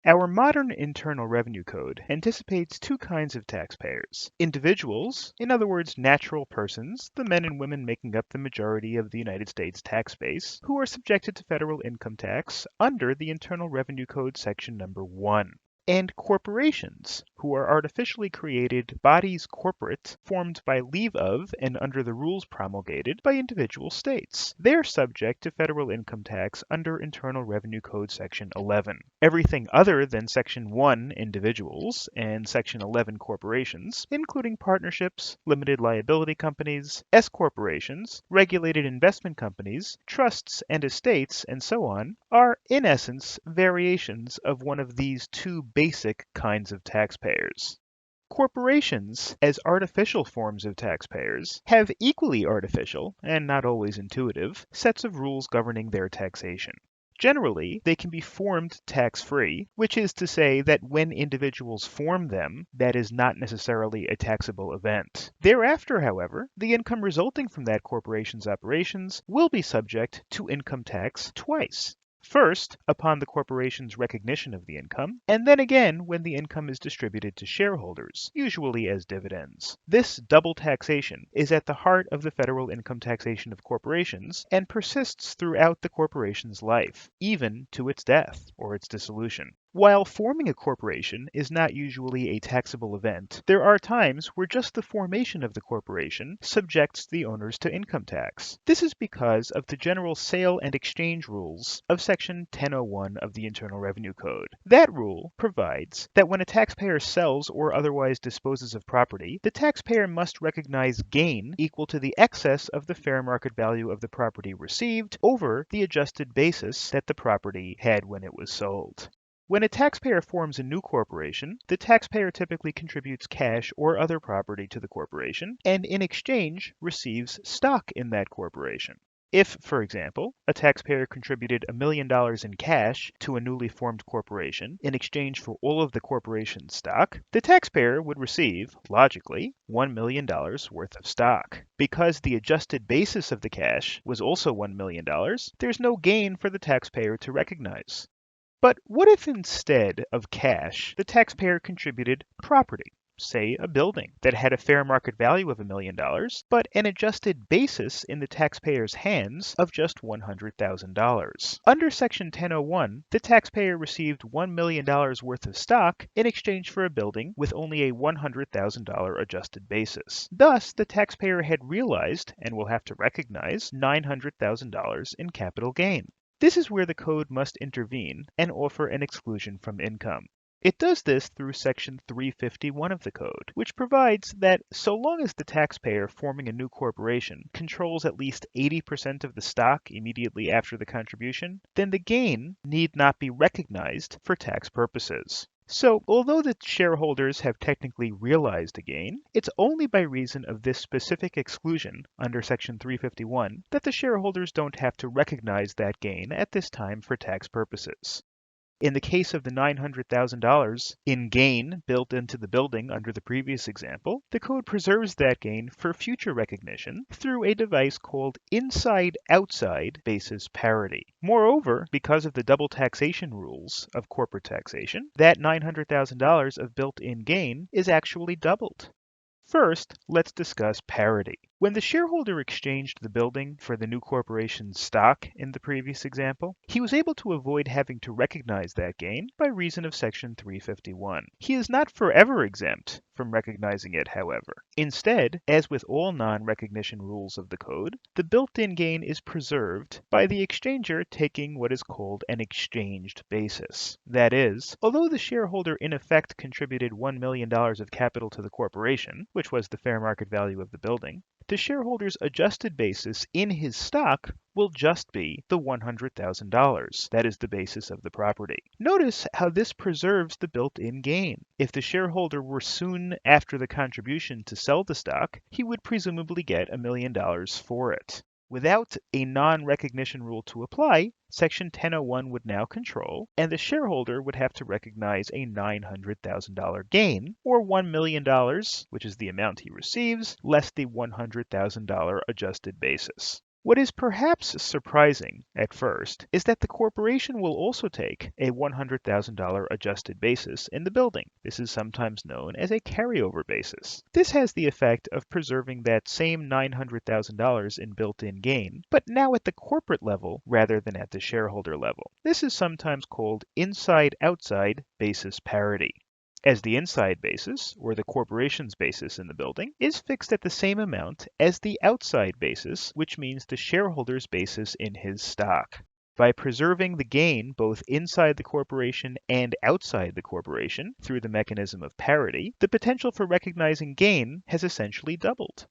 Our modern Internal Revenue Code anticipates two kinds of taxpayers. Individuals, in other words, natural persons, the men and women making up the majority of the United States tax base, who are subjected to federal income tax under the Internal Revenue Code section number 1. And corporations, who are artificially created bodies corporate, formed by leave of and under the rules promulgated by individual states. They're subject to federal income tax under Internal Revenue Code Section 11. Everything other than Section 1 individuals and Section 11 corporations, including partnerships, limited liability companies, S corporations, regulated investment companies, trusts and estates, and so on, are in essence variations of one of these two basic kinds of taxpayers. Corporations, as artificial forms of taxpayers, have equally artificial, and not always intuitive, sets of rules governing their taxation. Generally, they can be formed tax-free, which is to say that when individuals form them, that is not necessarily a taxable event. Thereafter, however, the income resulting from that corporation's operations will be subject to income tax twice. First, upon the corporation's recognition of the income, and then again when the income is distributed to shareholders, usually as dividends. This double taxation is at the heart of the federal income taxation of corporations and persists throughout the corporation's life, even to its death or its dissolution. While forming a corporation is not usually a taxable event, there are times where just the formation of the corporation subjects the owners to income tax. This is because of the general sale and exchange rules of Section 1001 of the Internal Revenue Code. That rule provides that when a taxpayer sells or otherwise disposes of property, the taxpayer must recognize gain equal to the excess of the fair market value of the property received over the adjusted basis that the property had when it was sold. When a taxpayer forms a new corporation, the taxpayer typically contributes cash or other property to the corporation, and in exchange receives stock in that corporation. If, for example, a taxpayer contributed $1 million in cash to a newly formed corporation in exchange for all of the corporation's stock, the taxpayer would receive, logically, $1 million worth of stock. Because the adjusted basis of the cash was also $1 million, there's no gain for the taxpayer to recognize. But what if instead of cash, the taxpayer contributed property, say a building that had a fair market value of $1 million, but an adjusted basis in the taxpayer's hands of just $100,000? Under Section 1001, the taxpayer received $1 million worth of stock in exchange for a building with only a $100,000 adjusted basis. Thus, the taxpayer had realized, and will have to recognize, $900,000 in capital gain. This is where the code must intervene and offer an exclusion from income. It does this through Section 351 of the code, which provides that so long as the taxpayer forming a new corporation controls at least 80% of the stock immediately after the contribution, then the gain need not be recognized for tax purposes. So, although the shareholders have technically realized a gain, it's only by reason of this specific exclusion under Section 351 that the shareholders don't have to recognize that gain at this time for tax purposes. In the case of the $900,000 in gain built into the building under the previous example, the code preserves that gain for future recognition through a device called inside-outside basis parity. Moreover, because of the double taxation rules of corporate taxation, that $900,000 of built-in gain is actually doubled. First, let's discuss parity. When the shareholder exchanged the building for the new corporation's stock in the previous example, he was able to avoid having to recognize that gain by reason of Section 351. He is not forever exempt from recognizing it, however. Instead, as with all non-recognition rules of the code, the built-in gain is preserved by the exchanger taking what is called an exchanged basis. That is, although the shareholder in effect contributed $1 million of capital to the corporation, which was the fair market value of the building, the shareholder's adjusted basis in his stock will just be the $100,000. That is the basis of the property. Notice how this preserves the built-in gain. If the shareholder were soon after the contribution to sell the stock, he would presumably get $1 million for it. Without a non-recognition rule to apply, Section 1001 would now control, and the shareholder would have to recognize a $900,000 gain, or $1 million, which is the amount he receives, less the $100,000 adjusted basis. What is perhaps surprising at first is that the corporation will also take a $100,000 adjusted basis in the building. This is sometimes known as a carryover basis. This has the effect of preserving that same $900,000 in built-in gain, but now at the corporate level rather than at the shareholder level. This is sometimes called inside-outside basis parity, as the inside basis, or the corporation's basis in the building, is fixed at the same amount as the outside basis, which means the shareholder's basis in his stock. By preserving the gain both inside the corporation and outside the corporation through the mechanism of parity, the potential for recognizing gain has essentially doubled.